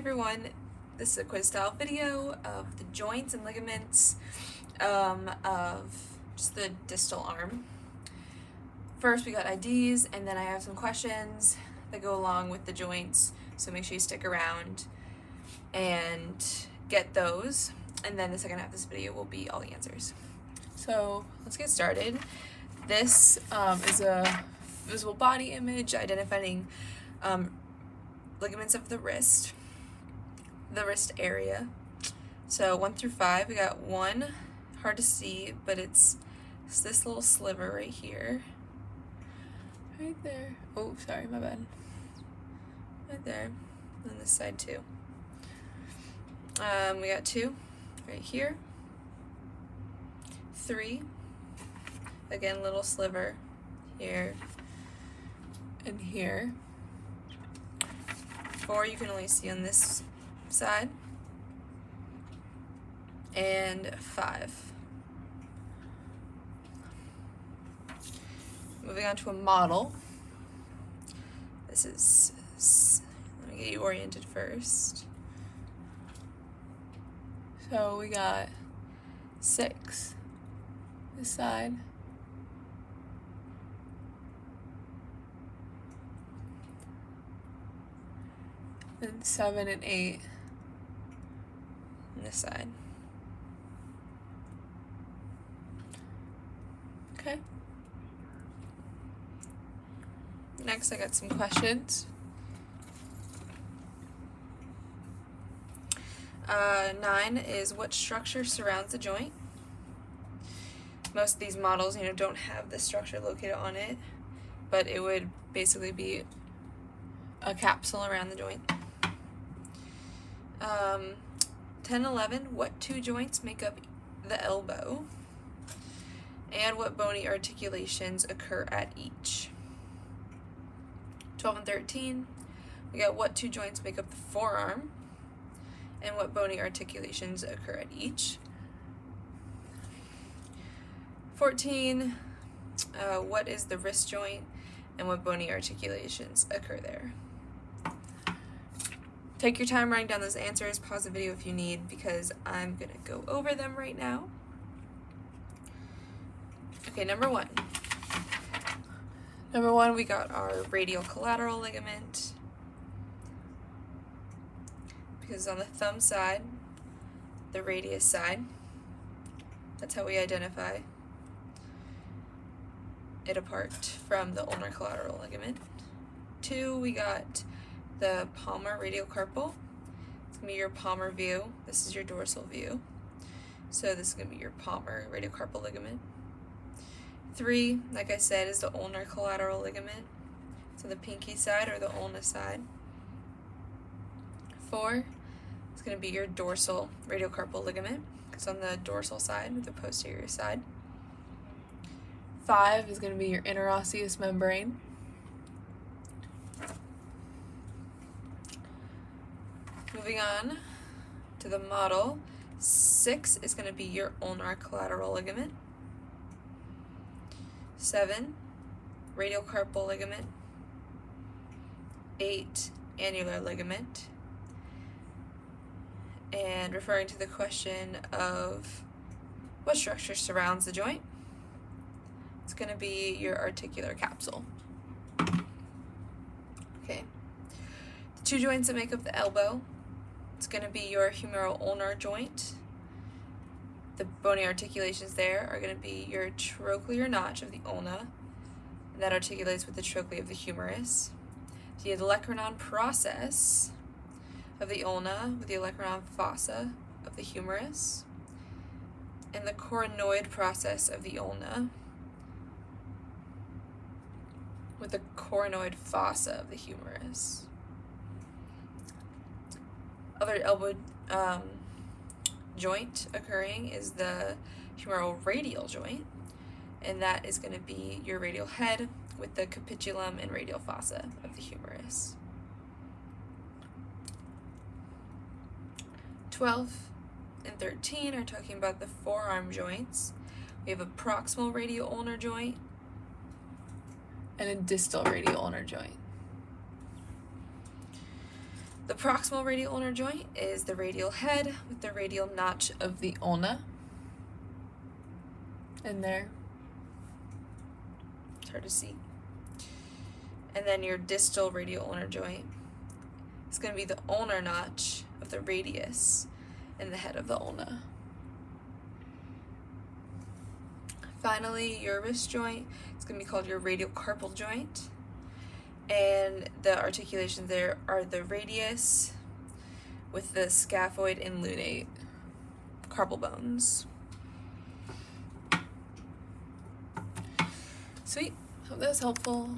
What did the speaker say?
everyone, this is a quiz style video of the joints and ligaments of just the distal arm. First we got IDs, and then I have some questions that go along with the joints, so make sure you stick around and get those, and then the second half of this video will be all the answers. So let's get started. This is a visible body image identifying ligaments of the wrist area. So 1 through 5, we got 1, hard to see, but it's this little sliver right here. Right there. Oh, sorry, my bad. Right there. And this side too. We got 2 right here. 3. Again, little sliver here and here. 4 you can only see on this side. And 5. Moving on to a model. This is, let me get you oriented first. So we got 6 this side. And 7 and 8 on this side. Okay. Next, I got some questions. 9 is what structure surrounds the joint? Most of these models, don't have the structure located on it, but it would basically be a capsule around the joint. 10, 11, what 2 joints make up the elbow? And what bony articulations occur at each? 12 and 13, we got what 2 joints make up the forearm? And what bony articulations occur at each? 14, what is the wrist joint? And what bony articulations occur there? Take your time writing down those answers. Pause the video if you need, because I'm going to go over them right now. Okay, number 1. Number 1, we got our radial collateral ligament. Because on the thumb side, the radius side, that's how we identify it apart from the ulnar collateral ligament. 2, we got the palmar radiocarpal. It's going to be your palmar view. This is your dorsal view. So this is going to be your palmar radiocarpal ligament. 3, like I said, is the ulnar collateral ligament. So the pinky side or the ulna side. 4 is going to be your dorsal radiocarpal ligament. It's on the dorsal side, the posterior side. 5 is going to be your interosseous membrane. Moving on to the model, 6 is going to be your ulnar collateral ligament. 7, radiocarpal ligament. 8, annular ligament. And referring to the question of what structure surrounds the joint, it's going to be your articular capsule. Okay. The 2 joints that make up the elbow, it's going to be your humeral ulnar joint. The bony articulations there are going to be your trochlear notch of the ulna, and that articulates with the trochlea of the humerus. The olecranon process of the ulna with the olecranon fossa of the humerus, and the coronoid process of the ulna with the coronoid fossa of the humerus. Other elbow joint occurring is the humeral radial joint, and that is going to be your radial head with the capitulum and radial fossa of the humerus. 12 and 13 are talking about the forearm joints. We have a proximal radial ulnar joint and a distal radial ulnar joint. The proximal radial ulnar joint is the radial head with the radial notch of the ulna in there. It's hard to see. And then your distal radial ulnar joint is going to be the ulnar notch of the radius in the head of the ulna. Finally, your wrist joint is going to be called your radiocarpal joint. And the articulations there are the radius with the scaphoid and lunate carpal bones. Sweet. Hope that was helpful.